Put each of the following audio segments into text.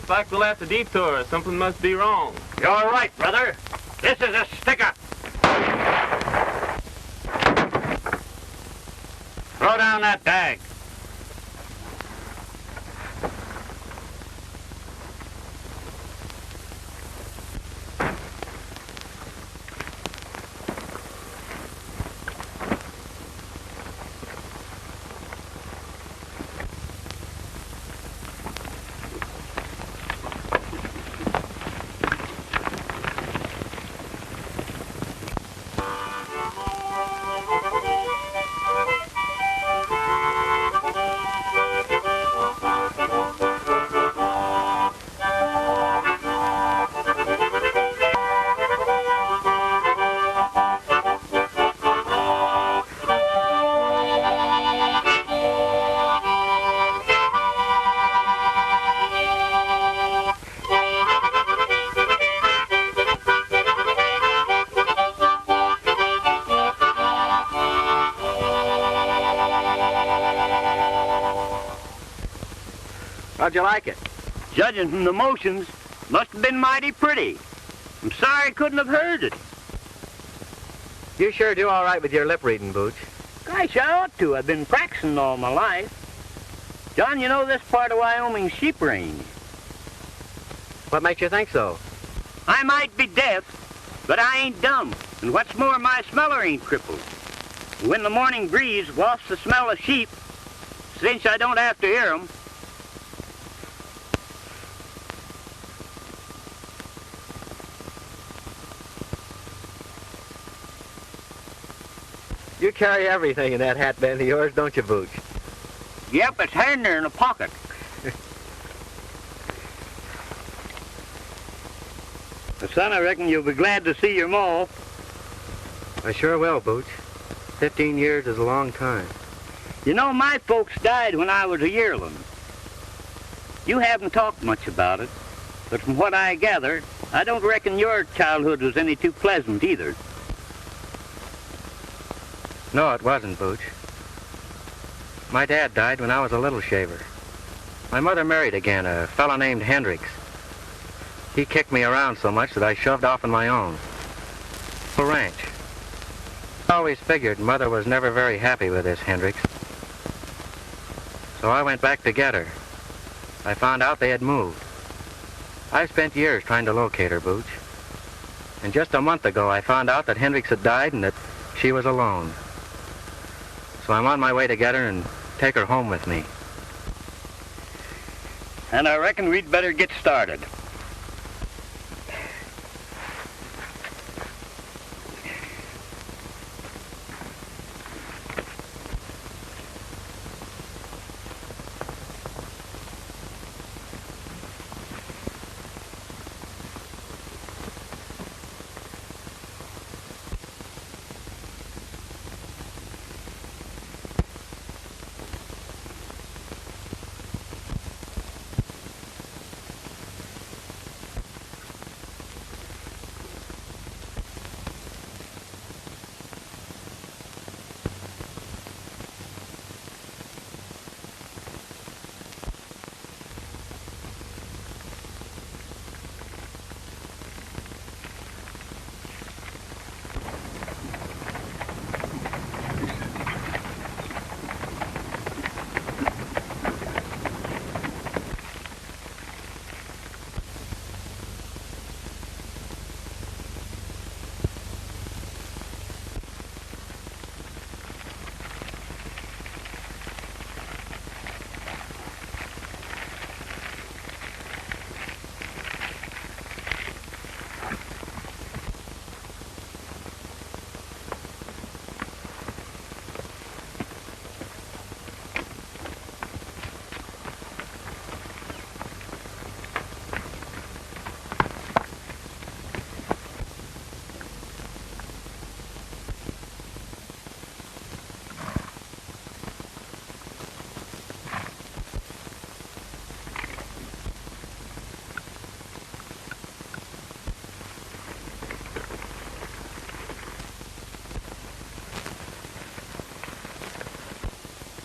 Looks like we'll have to detour. Something must be wrong. You're right, brother. This is a stick-up. Throw down that bag. How'd you like it? Judging from the motions, must have been mighty pretty. I'm sorry I couldn't have heard it. You sure do all right with your lip reading, Booch. Gosh, I ought to. I've been practicing all my life. John, you know this part of Wyoming's sheep range. What makes you think so? I might be deaf, but I ain't dumb. And what's more, my smeller ain't crippled. And when the morning breeze wafts the smell of sheep, since I don't have to hear 'em, You carry everything in that hat band of yours, don't you, Booch? yep, it's handy in a pocket. Son, I reckon you'll be glad to see your ma. I sure will, Booch. 15 years is a long time. You know, my folks died when I was a yearling. You haven't talked much about it, but from what I gather, I don't reckon your childhood was any too pleasant either. No, it wasn't, Booch. My dad died when I was a little shaver. My mother married again, a fellow named Hendricks. He kicked me around so much that I shoved off on my own. A ranch. I always figured Mother was never very happy with this Hendricks. So I went back to get her. I found out they had moved. I spent years trying to locate her, Booch. And just a month ago, I found out that Hendricks had died and that she was alone. So I'm on my way to get her and take her home with me. And I reckon we'd better get started.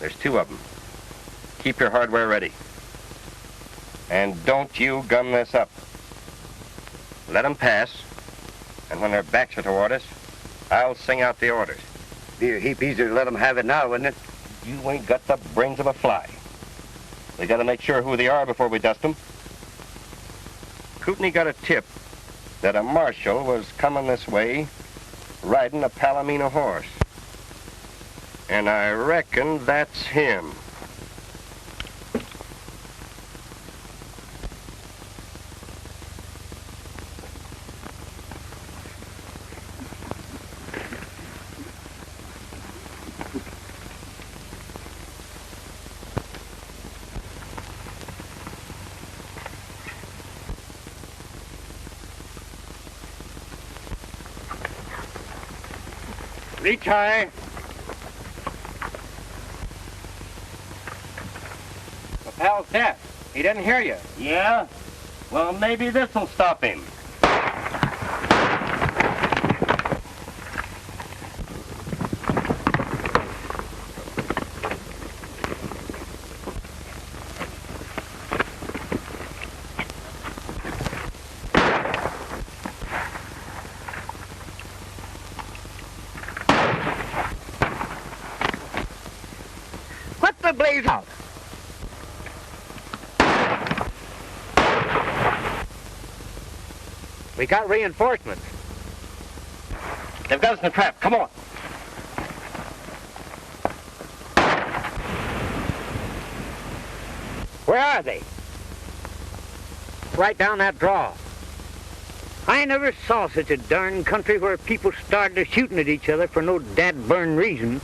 There's two of them. Keep your hardware ready. And don't you gum this up. Let 'em pass, and when their backs are toward us, I'll sing out the orders. Be a heap easier to let 'em have it now, wouldn't it? You ain't got the brains of a fly. We gotta make sure who they are before we dust 'em. Kootenai got a tip that a marshal was coming this way riding a Palomino horse. And I reckon that's him. Reach high. Lapel's deaf. He didn't hear you. Yeah? Well, maybe this'll stop him. What the blaze out? We got reinforcements. They've got us in a trap. Come on. Where are they? Right down that draw. I never saw such a darn country where people started shooting at each other for no dad-burn reason.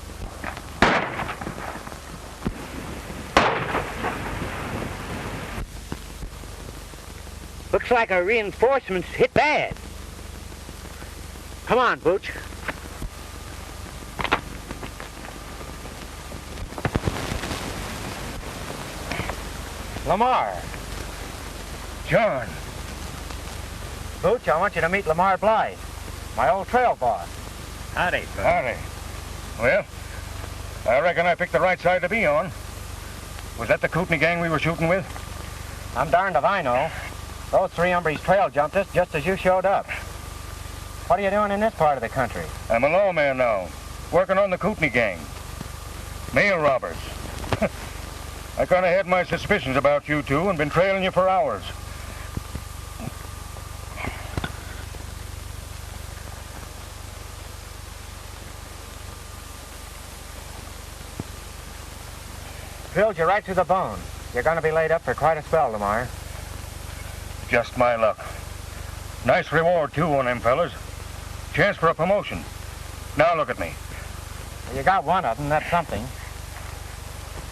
Looks like our reinforcements hit bad. Come on, Booch. Lamar. John. Booch, I want you to meet Lamar Blythe, my old trail boss. Howdy, son. Howdy. Well, I reckon I picked the right side to be on. Was that the Kootenai gang we were shooting with? I'm darned if I know. Those three hombres trail jumped us just as you showed up. What are you doing in this part of the country? I'm a lawman now, working on the Kootenai gang. Mail robbers. I kind of had my suspicions about you two and been trailing you for hours. Drilled you right through the bone. You're going to be laid up for quite a spell, Lamar. Just my luck. Nice reward, too, on them fellas. Chance for a promotion. Now look at me. Well, you got one of them, that's something.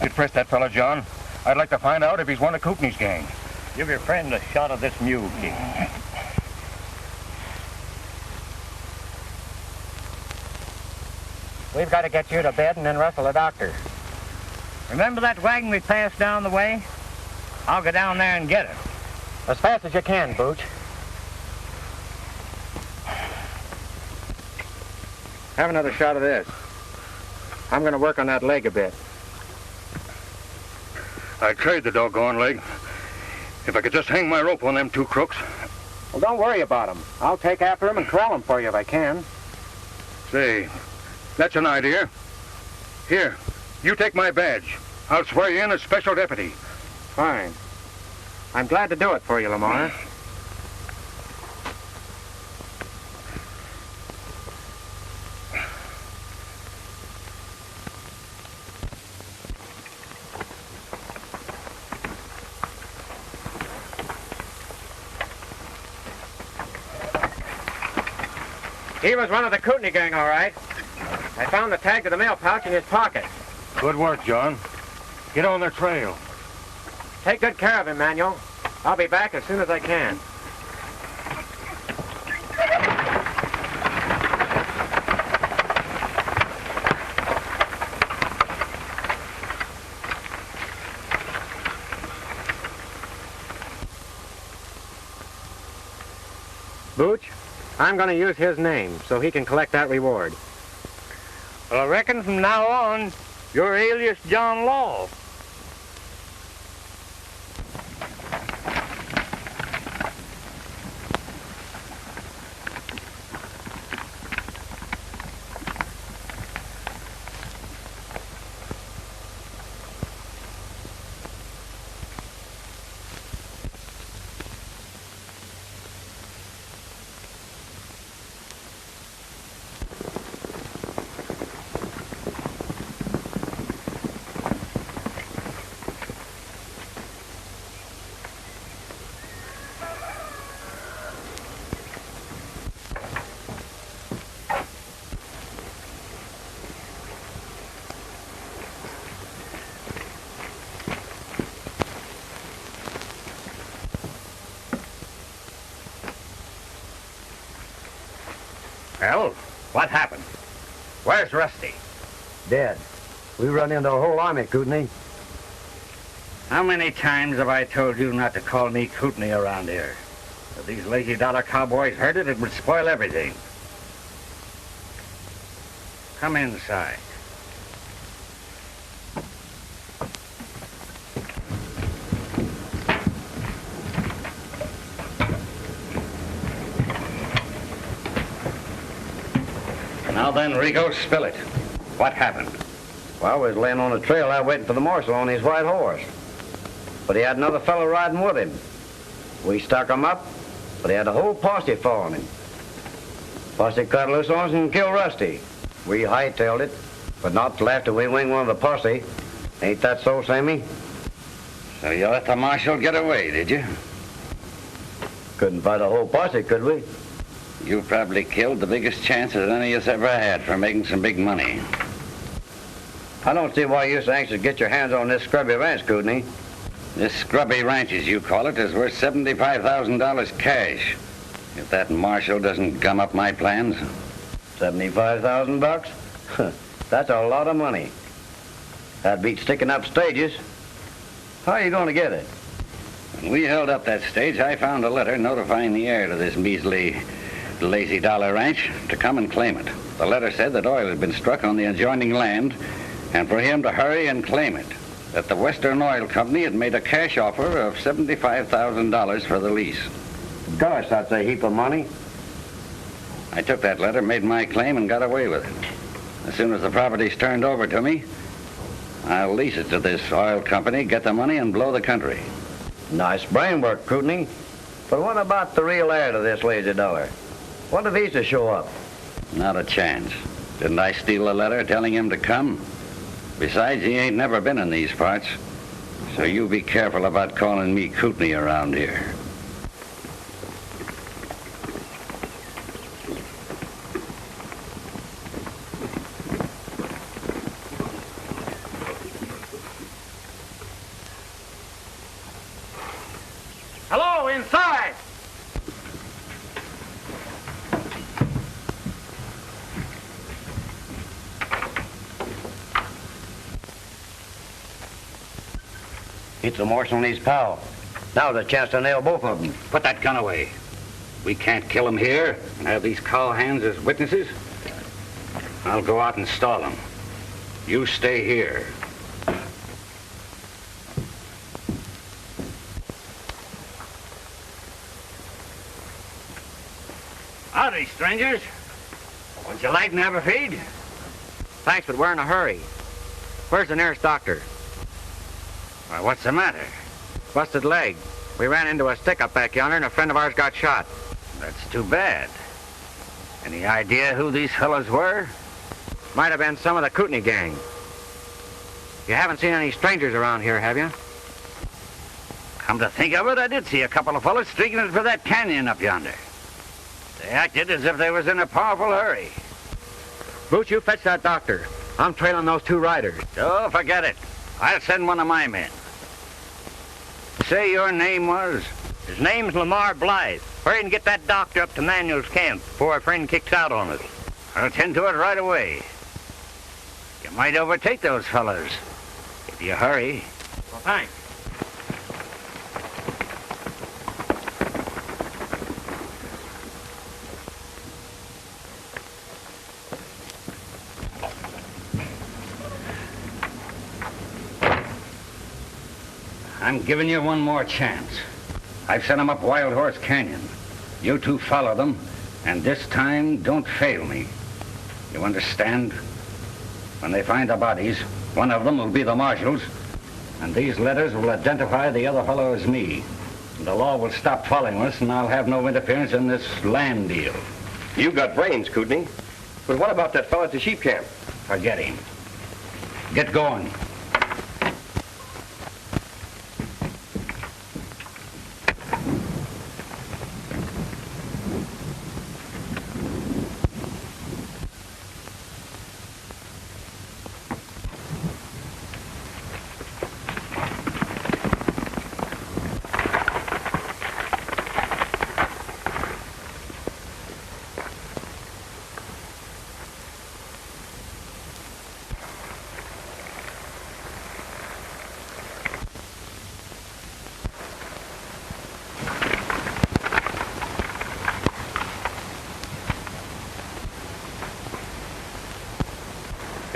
You'd press that fella, John. I'd like to find out if he's one of Kootenai's gang. Give your friend a shot of this mule, King. We've got to get you to bed and then rustle a doctor. Remember that wagon we passed down the way? I'll go down there and get it. As fast as you can, Booch. Have another shot of this. I'm going to work on that leg a bit. I'd trade the doggone leg. If I could just hang my rope on them two crooks. Well, don't worry about them. I'll take after them and corral them for you if I can. Say, that's an idea. Here, you take my badge. I'll swear you in as special deputy. Fine. I'm glad to do it for you, Lamar. He was one of the Kootenai gang, all right. I found the tag to the mail pouch in his pocket. Good work, John. Get on their trail. Take good care of him, Manuel. I'll be back as soon as I can. Booch, I'm going to use his name so he can collect that reward. Well, I reckon from now on, you're Alias John Law. Hell, what happened? Where's Rusty? Dead. We run into a whole army, Kootenai. How many times have I told you not to call me Kootenai around here? If these lazy dollar cowboys heard it, it would spoil everything. Come inside. Now then, Rico, spill it. What happened? Well, I was laying on the trail out waiting for the marshal on his white horse. But he had another fellow riding with him. We stuck him up, but he had a whole posse following him. Posse cut loose on us and killed Rusty. We hightailed it, but not till after we winged one of the posse. Ain't that so, Sammy? So you let the marshal get away, did you? Couldn't fight a whole posse, could we? You probably killed the biggest chance that any of us ever had for making some big money. I don't see why you're so anxious to get your hands on this scrubby ranch, Kootenai. This scrubby ranch, as you call it, is worth $75,000 cash. If that marshal doesn't gum up my plans. $75,000? That's a lot of money. That beats sticking up stages. How are you going to get it? When we held up that stage, I found a letter notifying the heir to this measly, lazy dollar ranch to come and claim it. The letter said that oil had been struck on the adjoining land and for him to hurry and claim it. That the Western Oil Company had made a cash offer of $75,000 for the lease. Gosh, that's a heap of money. I took that letter, made my claim, and got away with it. As soon as the property's turned over to me, I'll lease it to this oil company, get the money, and blow the country. Nice brain work, Kootenai. But what about the real heir to this lazy dollar? What if he's to show up? Not a chance. Didn't I steal a letter telling him to come? Besides, he ain't never been in these parts. So you be careful about calling me Kootenai around here. Hello, inside! It's the marshal and his pal. Now's a chance to nail both of them. Put that gun away. We can't kill him here and have these cowhands as witnesses. I'll go out and stall them. You stay here. Howdy, strangers. Would you like to have a feed? Thanks, but we're in a hurry. Where's the nearest doctor? Why, what's the matter? Busted leg. We ran into a stick up back yonder and a friend of ours got shot. That's too bad. Any idea who these fellows were? Might have been some of the Kootenai gang. You haven't seen any strangers around here, have you? Come to think of it, I did see a couple of fellows streaking it for that canyon up yonder. They acted as if they was in a powerful hurry. Boots, you fetch that doctor. I'm trailing those two riders. Oh, forget it. I'll send one of my men. Say your name was? His name's Lamar Blythe. Hurry and get that doctor up to Manuel's camp before our friend kicks out on us. I'll tend to it right away. You might overtake those fellows if you hurry. Well, thanks. I'm giving you one more chance. I've sent them up Wild Horse Canyon. You two follow them, and this time don't fail me. You understand? When they find the bodies, one of them will be the marshal's, and these letters will identify the other fellow as me. The law will stop following us, and I'll have no interference in this land deal. You got brains, Kootenai. But what about that fellow at the sheep camp? Forget him. Get going.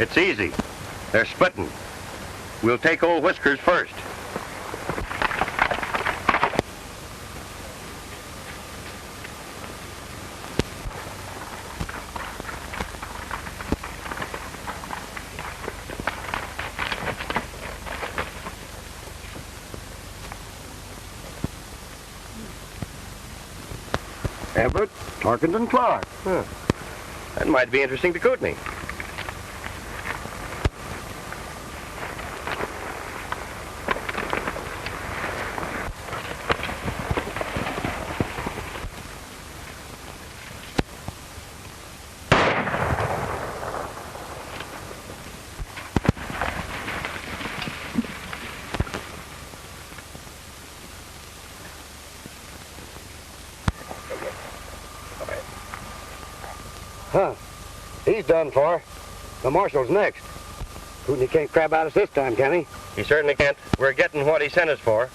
It's easy. They're splitting. We'll take old Whiskers first. Everett, Tarkington, Clark. Huh. That might be interesting to Kootenai. Huh. He's done for. The marshal's next. Kootenai can't crab out us this time, can he? He certainly can't. We're getting what he sent us for.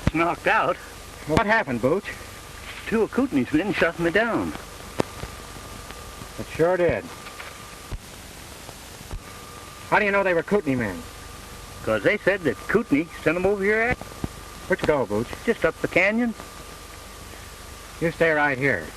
It's knocked out. What happened, Booch? Two of Kootenai's men shot me down. It sure did. How do you know they were Kootenai men? 'Cause they said that Kootenai sent them over here. Where'd you go, Booch? Just up the canyon. You stay right here.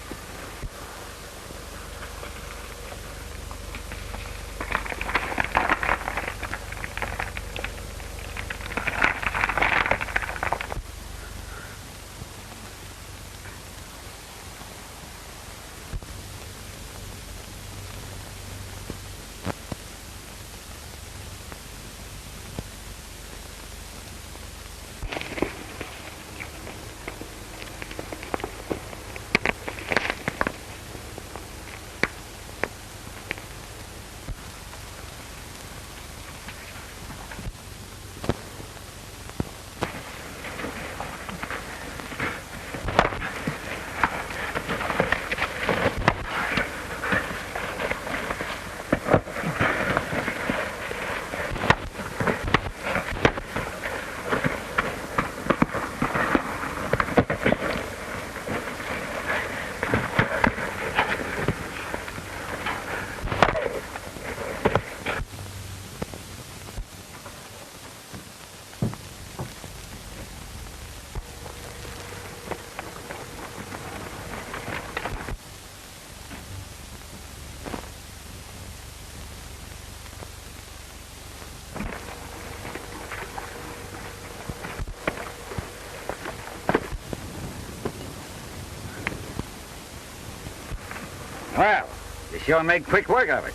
Well, you sure made quick work of it.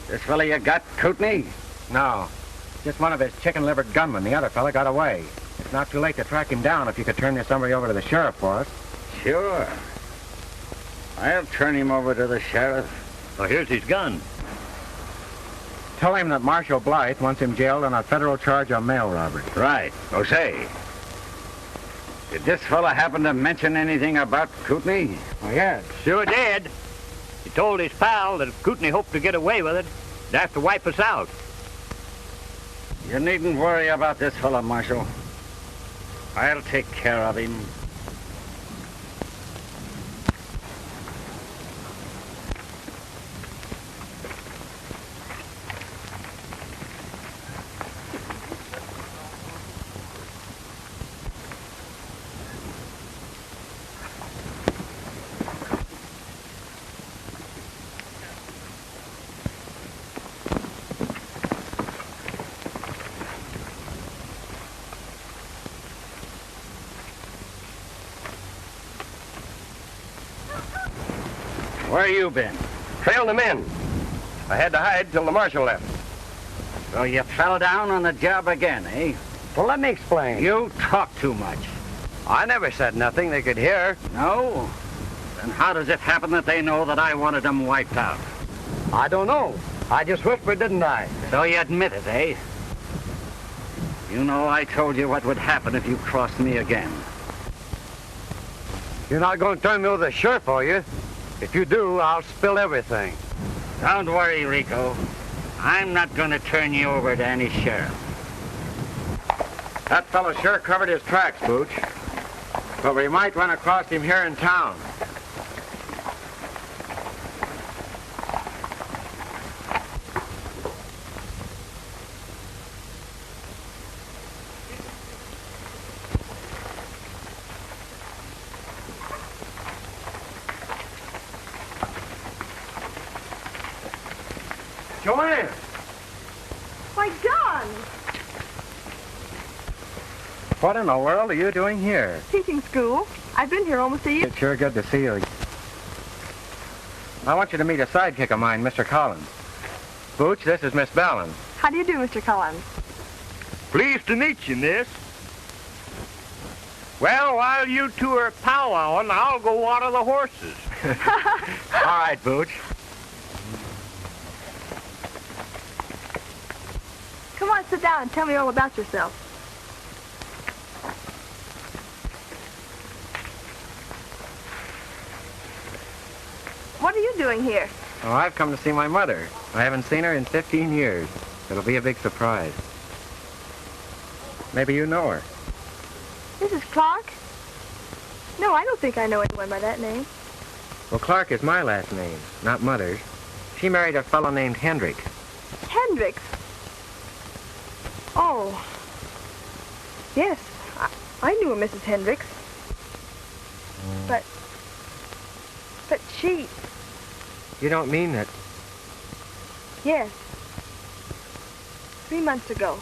This fella you got, Kootenai? No. Just one of his chicken-livered gunmen. The other fella got away. It's not too late to track him down if you could turn this summary over to the sheriff for us. Sure. I'll turn him over to the sheriff. Oh, here's his gun. Tell him that Marshal Blythe wants him jailed on a federal charge of mail robbery. Right. Oh, say. Did this fella happen to mention anything about Kootenai? Oh, yes. Sure did. He told his pal that if Kootenai hoped to get away with it, they'd have to wipe us out. You needn't worry about this fella, Marshal. I'll take care of him. Where you been? Trailed them in. I had to hide till the marshal left. So you fell down on the job again, eh? Well, let me explain. You talk too much. I never said nothing they could hear. No? Then how does it happen that they know that I wanted them wiped out? I don't know. I just whispered, didn't I? So you admit it, eh? You know I told you what would happen if you crossed me again. You're not going to turn me over to the sheriff, are you? If you do, I'll spill everything. Don't worry, Rico. I'm not going to turn you over to any sheriff. That fellow sure covered his tracks, Booch. But we might run across him here in town. Joanne! Why, John! What in the world are you doing here? Teaching school. I've been here almost a year. It's sure good to see you. I want you to meet a sidekick of mine, Mr. Collins. Booch, this is Miss Ballin. How do you do, Mr. Collins? Pleased to meet you, miss. Well, while you two are powwowing, I'll go water the horses. All right, Booch. Come on, sit down and tell me all about yourself. What are you doing here? Oh, I've come to see my mother. I haven't seen her in 15 years. It'll be a big surprise. Maybe you know her. Mrs. Clark? No, I don't think I know anyone by that name. Well, Clark is my last name, not Mother's. She married a fellow named Hendricks. Hendricks? Oh. Yes, I knew a Mrs. Hendricks. But she... You don't mean that... Yes. 3 months ago.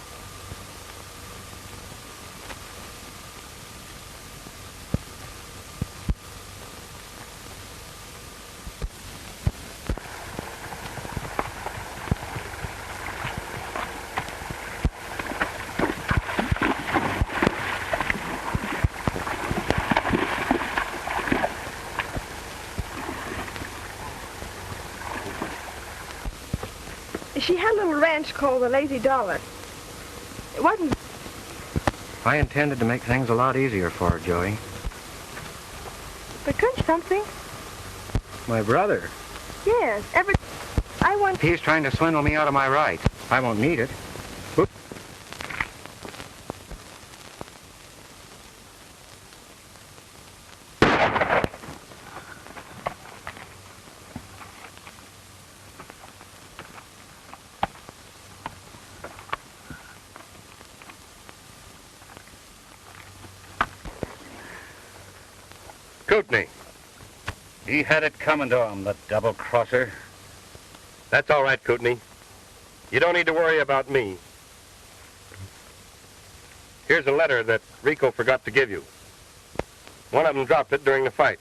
She had a little ranch called the Lazy Dollar. It wasn't... I intended to make things a lot easier for her, Joey. But couldn't something? My brother. Yes, I want... He's trying to swindle me out of my rights. I won't need it. Oop. Kootenai. He had it coming to him, the double-crosser. That's all right, Kootenai. You don't need to worry about me. Here's a letter that Rico forgot to give you. One of them dropped it during the fight.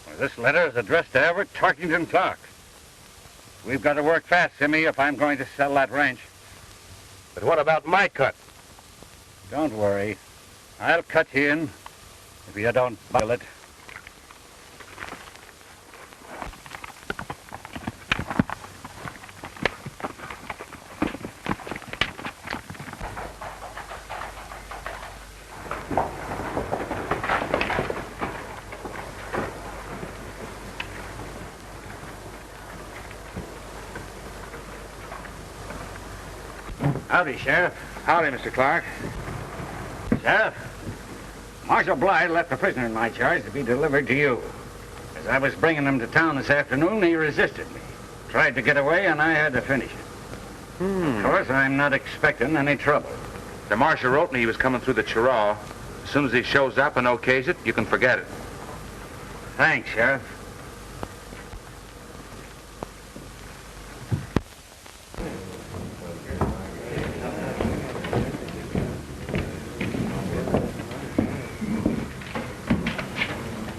Well, this letter is addressed to Everett Tarkington Clark. We've got to work fast, Simmy, if I'm going to sell that ranch. But what about my cut? Don't worry. I'll cut you in if you don't buckle it. Howdy, Sheriff. Howdy, Mr. Clark. Sheriff, Marshal Blythe left a prisoner in my charge to be delivered to you. As I was bringing him to town this afternoon, he resisted me. Tried to get away, and I had to finish it. Of course, I'm not expecting any trouble. The marshal wrote me he was coming through the Chiraw. As soon as he shows up and okays it, you can forget it. Thanks, Sheriff.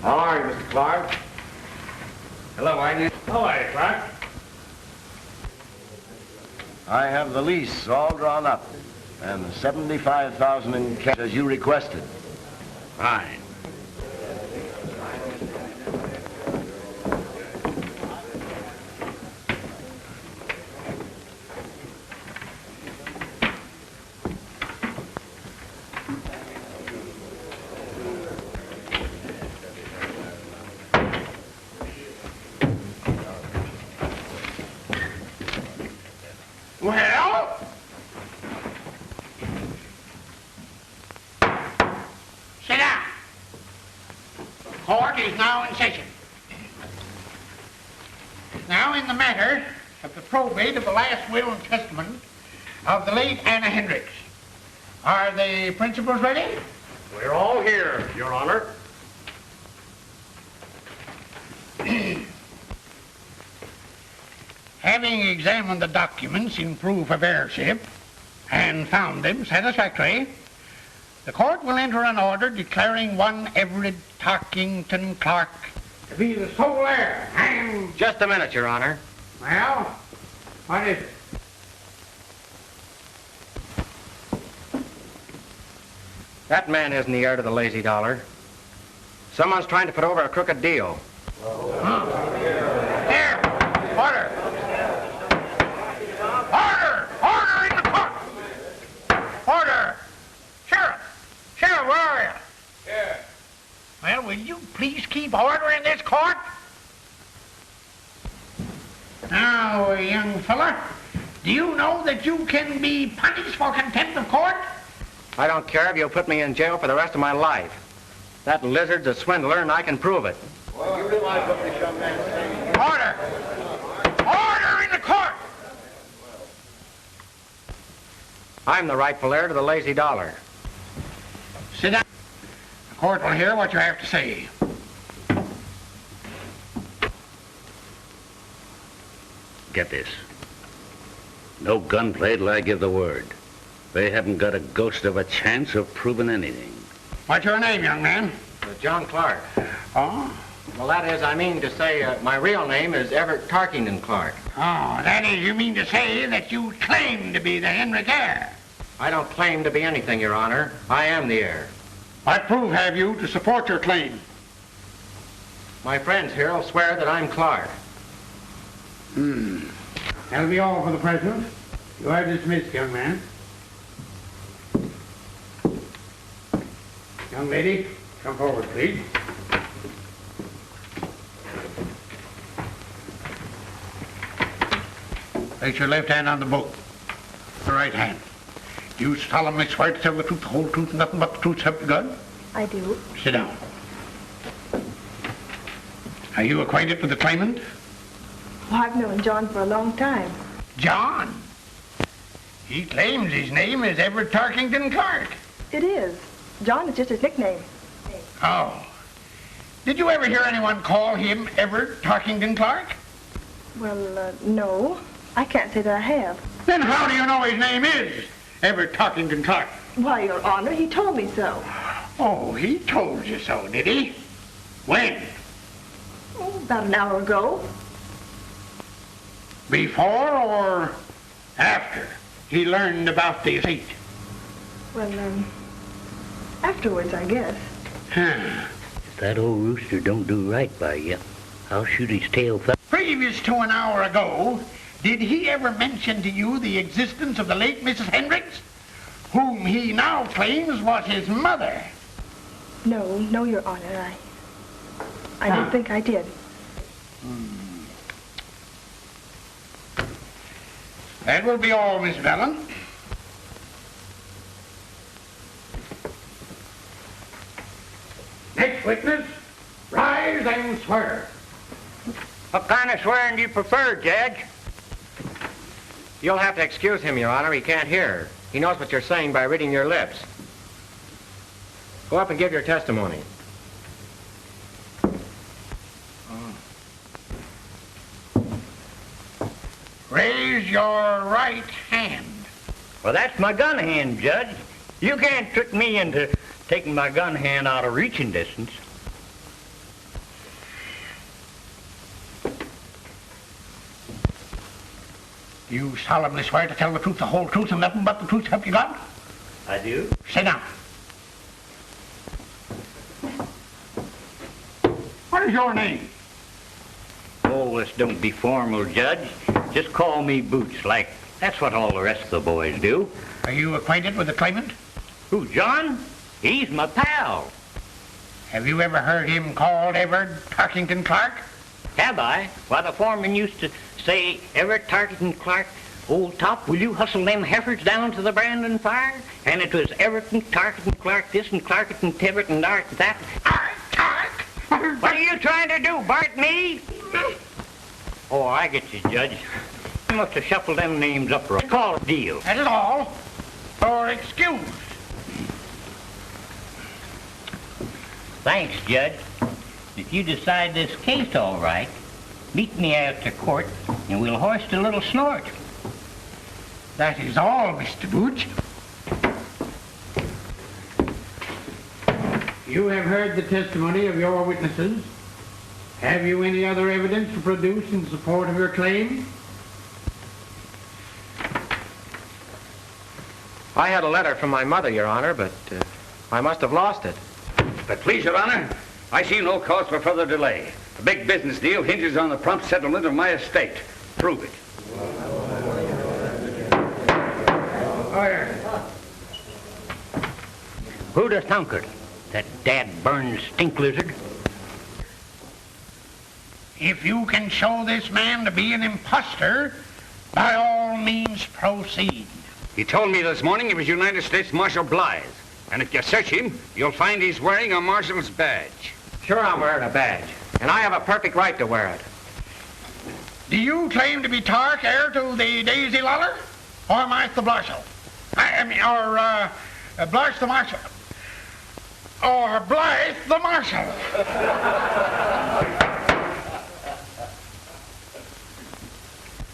How are you, Mr. Clark? Hello, Agnes. How are you, Clark? I have the lease all drawn up, and $75,000 in cash as you requested. Fine. Well? court is now in session. Now, in the matter of the probate of the last will and testament of the late Anna Hendricks, are the principals ready? We're all here, Your Honor. Having examined the documents in proof of heirship and found them satisfactory, the court will enter an order declaring one Everett Tarkington Clark to be the sole heir and... Just a minute, Your Honor. Well, what is it? That man isn't the heir to the lazy dollar. Someone's trying to put over a crooked deal. There! Order! Order! Order in the court! Order! Sheriff! Sheriff, where are you? Here. Well, will you please keep order in this court? Now, young fella, do you know that you can be punished for contempt of court? I don't care if you'll put me in jail for the rest of my life. That lizard's a swindler, and I can prove it. You realize what this young man's saying? Order! Order in the court! I'm the rightful heir to the lazy dollar. Sit down. The court will hear what you have to say. Get this. No gunplay till I give the word. They haven't got a ghost of a chance of proving anything. What's your name, young man? John Clark. Oh? Well, that is, I mean to say, my real name is Everett Tarkington Clark. Oh, that is, you mean to say that you claim to be the Hendrick heir? I don't claim to be anything, Your Honor. I am the heir. What proof have you to support your claim? My friends here will swear that I'm Clark. That'll be all for the present. You are dismissed, young man. Young lady, come forward, please. Place your left hand on the book. The right hand. You solemnly swear to tell the truth, the whole truth, and nothing but the truth, help you God? I do. Sit down. Are you acquainted with the claimant? Well, I've known John for a long time. John? He claims his name is Everett Tarkington Clark. It is. John is just his nickname. Oh. Did you ever hear anyone call him Everett Tarkington Clark? Well, no. I can't say that I have. Then how do you know his name is Everett Tarkington Clark? Why, Your Honor, he told me so. Oh, he told you so, did he? When? Oh, about an hour ago. Before or after he learned about the estate? Well, afterwards, I guess. If that old rooster don't do right by you, I'll shoot his tail. Previous to an hour ago, did he ever mention to you the existence of the late Mrs. Hendricks, whom he now claims was his mother? No, Your Honor, I don't think I did. That will be all, Miss Vellon. Next witness, rise and swear. What kind of swearing do you prefer, Judge? You'll have to excuse him, Your Honor. He can't hear. He knows what you're saying by reading your lips. Go up and give your testimony. Raise your right hand. Well, that's my gun hand, Judge. You can't trick me into taking my gun hand out of reaching distance. You solemnly swear to tell the truth, the whole truth, and nothing but the truth, help you God? I do. Sit down. What is your name? Oh, let's don't be formal, Judge. Just call me Boots, like that's what all the rest of the boys do. Are you acquainted with the claimant? Who, John? He's my pal. Have you ever heard him called Everett Tarkington Clark? Have I? Why, the foreman used to say, Everett Tarkington Clark, old top, will you hustle them heifers down to the branding fire? And it was Everett and Tarkington Clark this and Clark and Tibbet and Art that. Tark! What are you trying to do, Bart me? Oh, I get you, Judge. You must have shuffled them names up right. Call a deal. That is all. Or excuse. Thanks, Judge. If you decide this case all right, meet me out to court, and we'll hoist a little snort. That is all, Mr. Booch. You have heard the testimony of your witnesses. Have you any other evidence to produce in support of your claim? I had a letter from my mother, Your Honor, but I must have lost it. But please, Your Honor, I see no cause for further delay. A big business deal hinges on the prompt settlement of my estate. Prove it. Who'd have thunk it? That dad-burned stink lizard? If you can show this man to be an imposter, by all means proceed. He told me this morning he was United States Marshal Blythe. And if you search him, you'll find he's wearing a marshal's badge. Sure, I'm wearing a badge. And I have a perfect right to wear it. Do you claim to be Tark, heir to the Daisy Luller? Or Martha the Blushel? Blush the Marshal? Or Blythe the Marshal?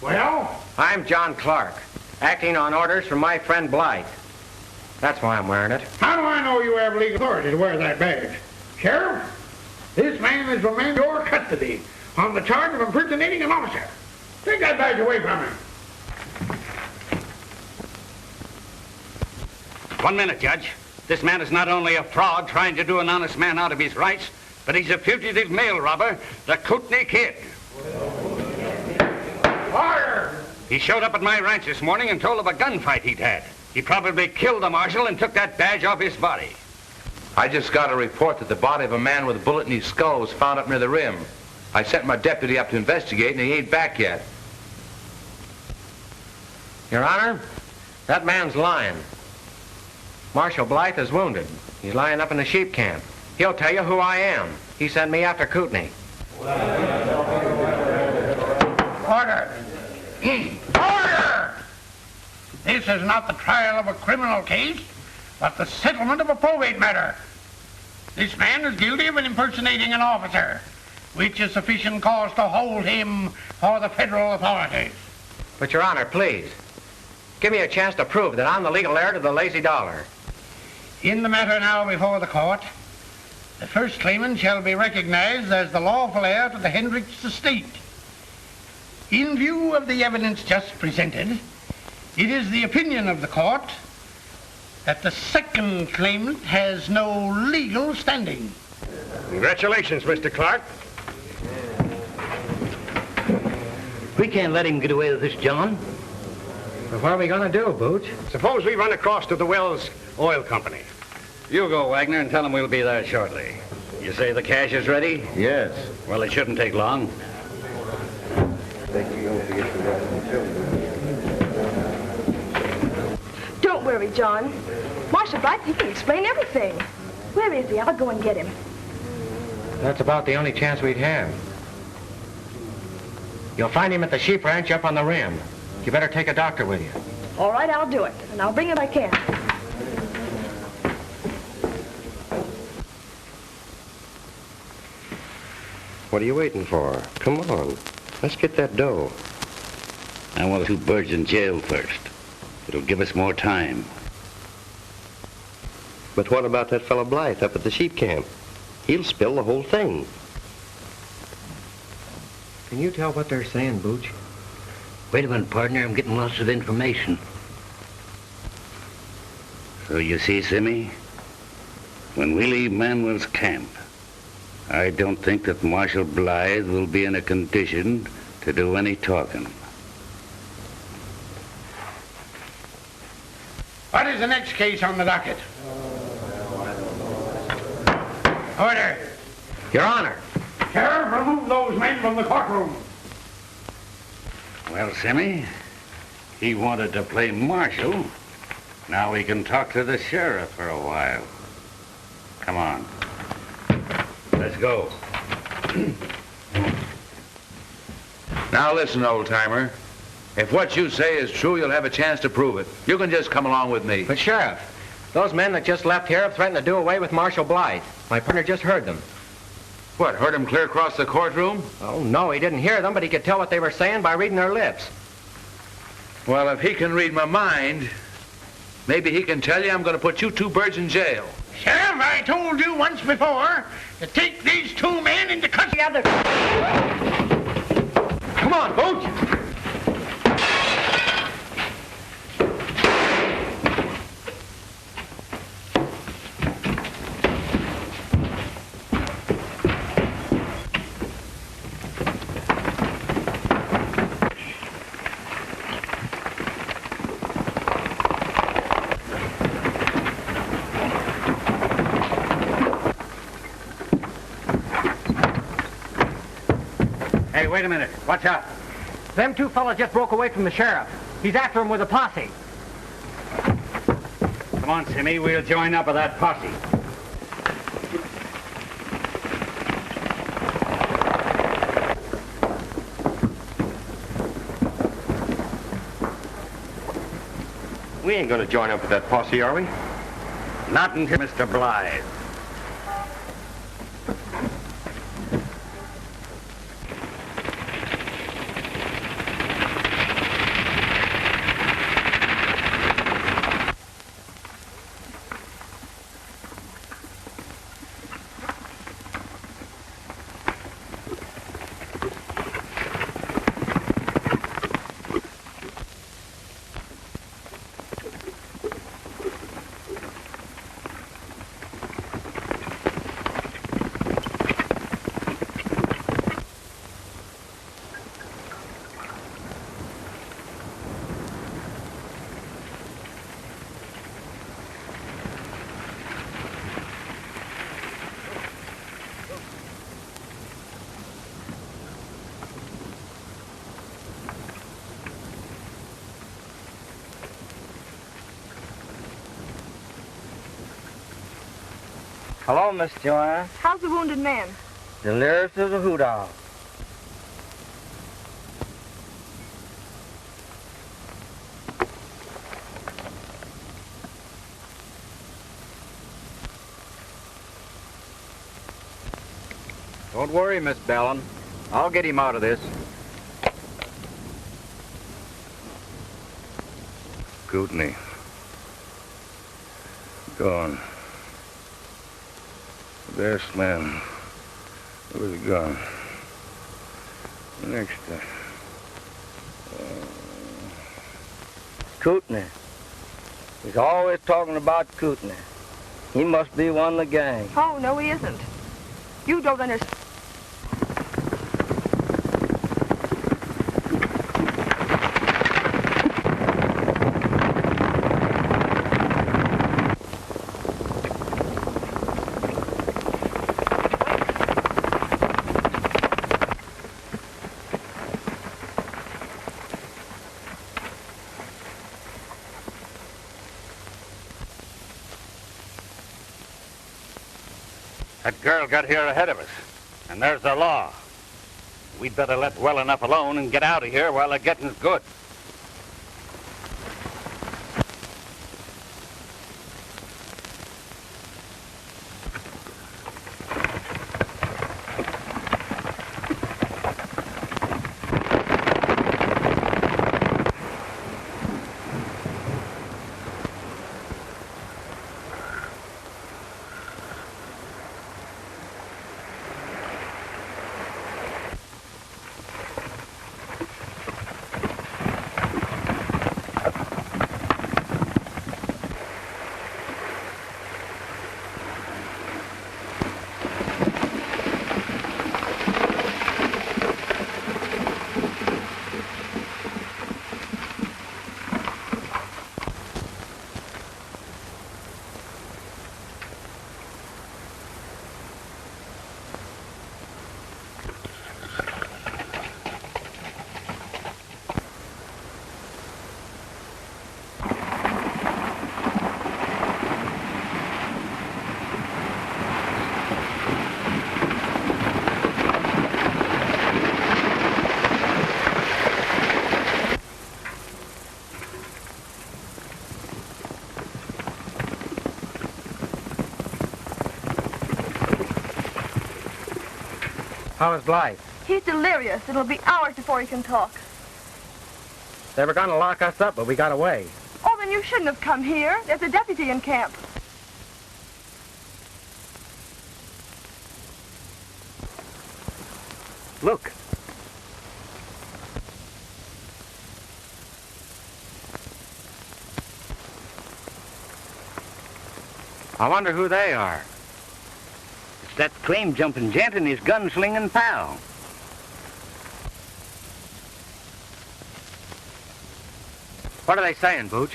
Well? I'm John Clark, acting on orders from my friend Blythe. That's why I'm wearing it. How do I know you have legal authority to wear that badge? Sheriff, this man is remanded your custody on the charge of impersonating an officer. Take that badge away from him. 1 minute, Judge. This man is not only a fraud trying to do an honest man out of his rights, but he's a fugitive mail robber, the Kootenai Kid. Order! He showed up at my ranch this morning and told of a gunfight he'd had. He probably killed the marshal and took that badge off his body. I just got a report that the body of a man with a bullet in his skull was found up near the rim. I sent my deputy up to investigate, and he ain't back yet. Your Honor, that man's lying. Marshal Blythe is wounded. He's lying up in the sheep camp. He'll tell you who I am. He sent me after Kootenai. Order! Order! This is not the trial of a criminal case, but the settlement of a probate matter. This man is guilty of impersonating an officer, which is sufficient cause to hold him for the federal authorities. But, Your Honor, please, give me a chance to prove that I'm the legal heir to the lazy dollar. In the matter now before the court, the first claimant shall be recognized as the lawful heir to the Hendricks estate. In view of the evidence just presented, it is the opinion of the court that the second claimant has no legal standing. Congratulations, Mr. Clark. We can't let him get away with this, John. But what are we going to do, Booch? Suppose we run across to the Wells Oil Company. You go, Wagner, and tell him we'll be there shortly. You say the cash is ready? Yes. Well, it shouldn't take long. Don't worry, John. Marshal Blythe, he can explain everything. Where is he? I'll go and get him. That's about the only chance we'd have. You'll find him at the sheep ranch up on the rim. You better take a doctor with you. All right, I'll do it, and I'll bring it I can. What are you waiting for? Come on. Let's get that dough. I want the 2 birds in jail first. It'll give us more time. But what about that fellow Blythe up at the sheep camp? He'll spill the whole thing. Can you tell what they're saying, Booch? Wait a minute, partner. I'm getting lots of information. So you see, Simmy, when we leave Manuel's camp, I don't think that Marshal Blythe will be in a condition to do any talking. What is the next case on the docket? Order. Your Honor. Sheriff, remove those men from the courtroom. Well, Simmy, he wanted to play marshal. Now we can talk to the sheriff for a while. Come on. The Let's go. Now listen, old-timer. If what you say is true, you'll have a chance to prove it. You can just come along with me. But, Sheriff, those men that just left here have threatened to do away with Marshal Blythe. My partner just heard them. What, heard him clear across the courtroom? Oh, no, he didn't hear them, but he could tell what they were saying by reading their lips. Well, if he can read my mind, maybe he can tell you I'm going to put you two birds in jail. Sheriff, I told you once before to take these two men into custody. Come on, Booch! Hey, wait a minute. Watch out. Them two fellas just broke away from the sheriff. He's after him with a posse. Come on, Simmy. We'll join up with that posse. We ain't gonna join up with that posse, are we? Not until Mr. Blythe. Hello, Miss Joanne. How's the wounded man? Delirious as a hoot owl. Don't worry, Miss Bellin. I'll get him out of this. Kootenai. Gone. The best man was gone. Next time. Kootenai. He's always talking about Kootenai. He must be one of the gang. Oh, no, he isn't. You don't understand. That girl got here ahead of us, and there's the law. We'd better let well enough alone and get out of here while the getting's good. How is Blythe? He's delirious. It'll be hours before he can talk. They were going to lock us up, but we got away. Oh, then you shouldn't have come here. There's a deputy in camp. Look. I wonder who they are. It's that claim-jumping gent and his gun-slinging pal. What are they saying, Booch?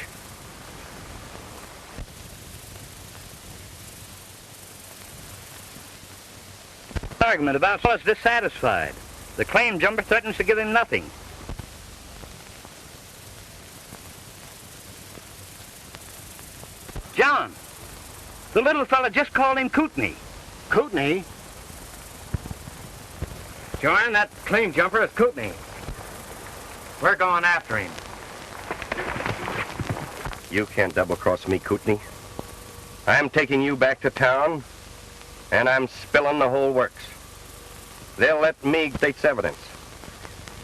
Argument about fellas dissatisfied. The claim jumper threatens to give him nothing. John, the little fella just called him Kootenai. Kootenai? Joanne, that claim jumper is Kootenai. We're going after him. You can't double-cross me, Kootenai. I'm taking you back to town, and I'm spilling the whole works. They'll let me state's evidence.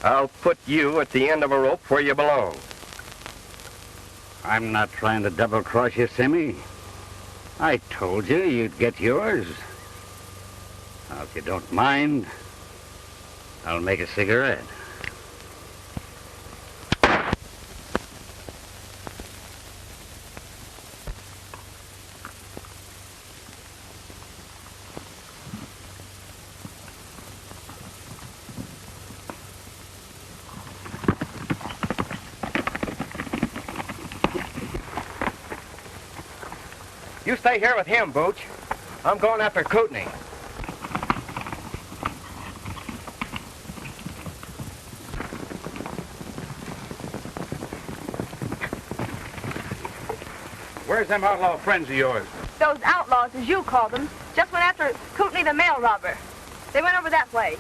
I'll put you at the end of a rope where you belong. I'm not trying to double-cross you, Simmy. I told you you'd get yours. Now, if you don't mind, I'll make a cigarette. You stay here with him, Booch. I'm going after Kootenai. Where's them outlaw friends of yours? Those outlaws, as you call them, just went after Kootenai the mail robber. They went over that way.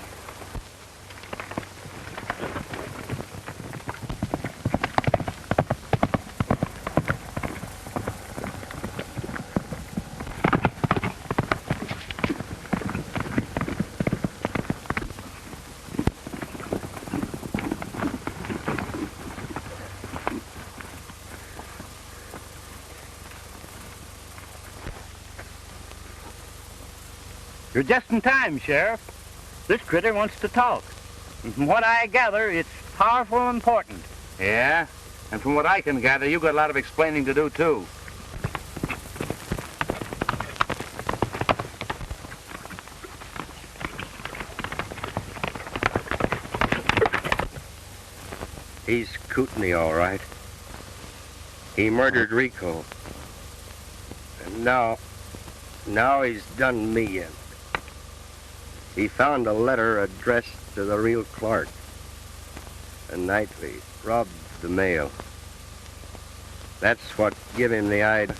You're just in time, Sheriff. This critter wants to talk. And from what I gather, it's powerful important. Yeah? And from what I can gather, you got a lot of explaining to do, too. He's Kootenai, all right. He murdered Rico. And now he's done me in. He found a letter addressed to the real Clark. And nightly robbed the mail. That's what give him the idea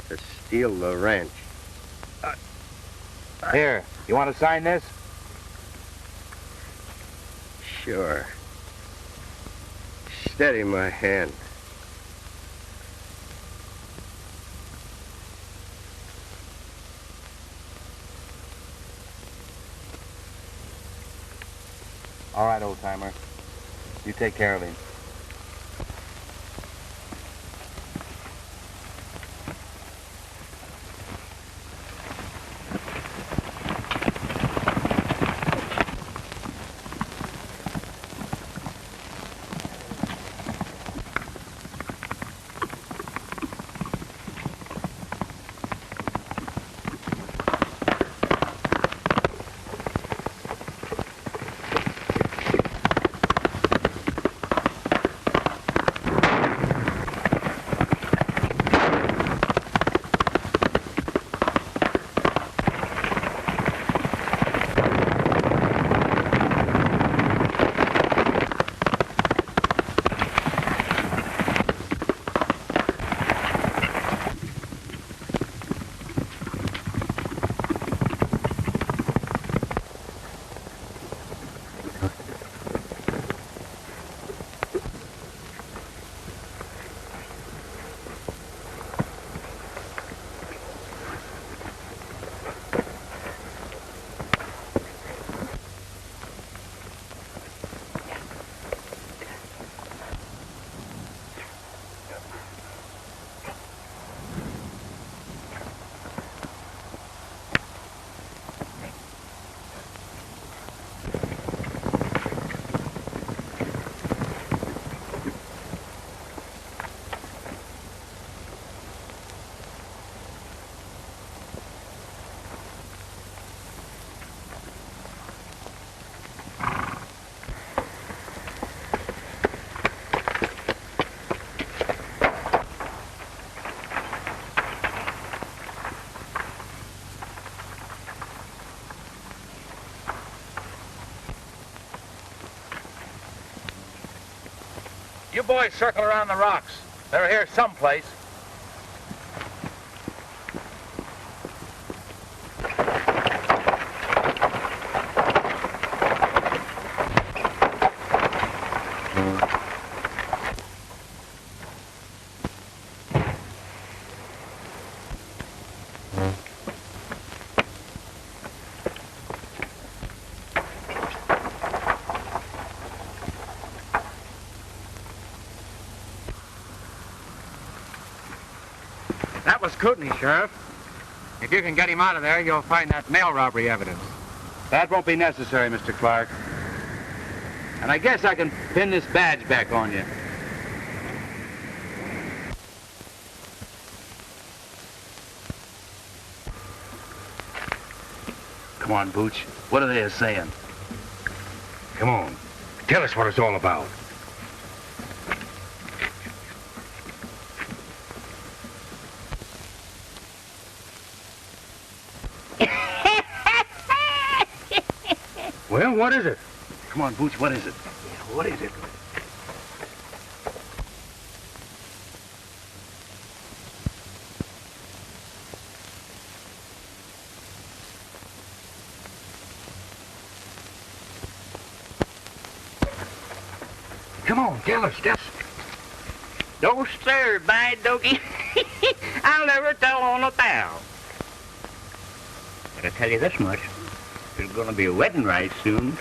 to steal the ranch. Here, you want to sign this? Sure. Steady my hand. All right, old-timer. You take care of him. You boys circle around the rocks. They're here someplace. That was Kootenai, Sheriff. If you can get him out of there, you'll find that mail robbery evidence. That won't be necessary, Mr. Clark. And I guess I can pin this badge back on you. Come on, Booch. What are they saying? Come on. Tell us what it's all about. Well, what is it? Come on, Booch, what is it? What is it? Come on, tell us. Don't stir, bad doggy. I'll never tell on a pal. But I tell you this much. There's gonna be a wedding right soon.